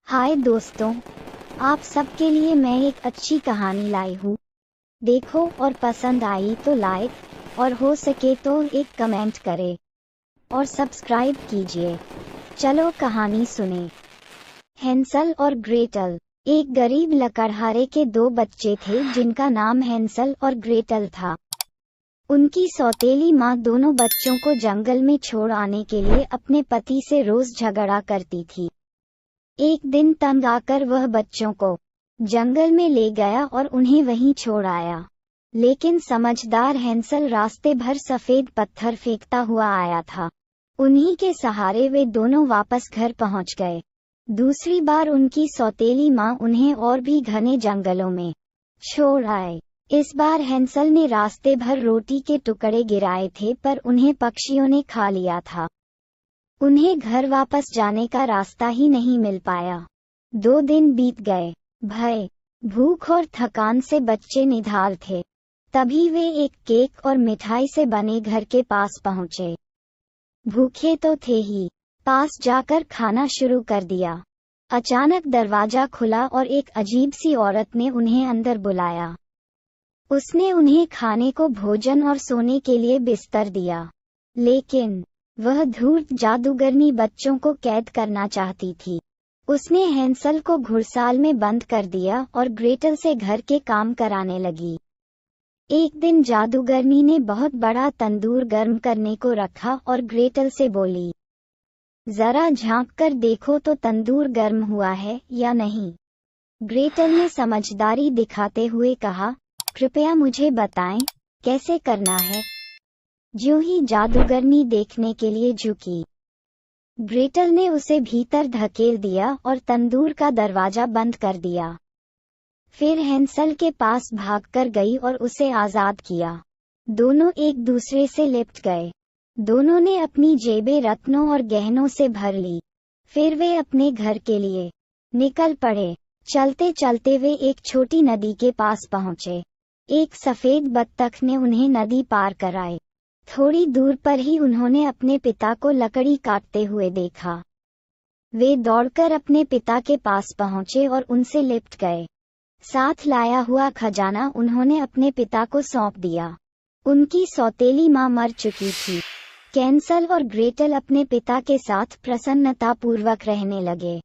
हाय दोस्तों, आप सबके लिए मैं एक अच्छी कहानी लाई हूँ। देखो और पसंद आई तो लाइक और हो सके तो एक कमेंट करें और सब्सक्राइब कीजिए। चलो कहानी सुने। हैंसल और ग्रेटल। एक गरीब लकड़हारे के दो बच्चे थे जिनका नाम हैंसल और ग्रेटल था। उनकी सौतेली माँ दोनों बच्चों को जंगल में छोड़ आने के लिए अपने पति से रोज झगड़ा करती थी। एक दिन तंग आकर वह बच्चों को जंगल में ले गया और उन्हें वहीं छोड़ आया। लेकिन समझदार हैंसल रास्ते भर सफेद पत्थर फेंकता हुआ आया था। उन्हीं के सहारे वे दोनों वापस घर पहुंच गए। दूसरी बार उनकी सौतेली माँ उन्हें और भी घने जंगलों में छोड़ आए। इस बार हैंसल ने रास्ते भर रोटी के टुकड़े गिराए थे, पर उन्हें पक्षियों ने खा लिया था। उन्हें घर वापस जाने का रास्ता ही नहीं मिल पाया। 2 दिन बीत गए। भय, भूख और थकान से बच्चे निढाल थे। तभी वे एक केक और मिठाई से बने घर के पास पहुंचे। भूखे तो थे ही, पास जाकर खाना शुरू कर दिया। अचानक दरवाजा खुला और एक अजीब सी औरत ने उन्हें अंदर बुलाया। उसने उन्हें खाने को भोजन और सोने के लिए बिस्तर दिया, लेकिन वह धूर्त जादूगरनी बच्चों को कैद करना चाहती थी। उसने हैंसल को घुड़साल में बंद कर दिया और ग्रेटल से घर के काम कराने लगी। एक दिन जादूगरनी ने बहुत बड़ा तंदूर गर्म करने को रखा और ग्रेटल से बोली, जरा झांक कर देखो तो तंदूर गर्म हुआ है या नहीं। ग्रेटल ने समझदारी दिखाते हुए कहा, कृपया मुझे बताएं, कैसे करना है। ज्यों ही जादूगरनी देखने के लिए झुकी, ग्रेटल ने उसे भीतर धकेल दिया और तंदूर का दरवाजा बंद कर दिया। फिर हैंसल के पास भागकर गई और उसे आजाद किया। दोनों एक दूसरे से लिपट गए। दोनों ने अपनी जेबें रत्नों और गहनों से भर ली। फिर वे अपने घर के लिए निकल पड़े। चलते चलते वे एक छोटी नदी के पास पहुंचे। एक सफेद बत्तख ने उन्हें नदी पार कराई। थोड़ी दूर पर ही उन्होंने अपने पिता को लकड़ी काटते हुए देखा। वे दौड़कर अपने पिता के पास पहुंचे और उनसे लिपट गए। साथ लाया हुआ खजाना उन्होंने अपने पिता को सौंप दिया। उनकी सौतेली माँ मर चुकी थी। हैंसल और ग्रेटल अपने पिता के साथ प्रसन्नतापूर्वक रहने लगे।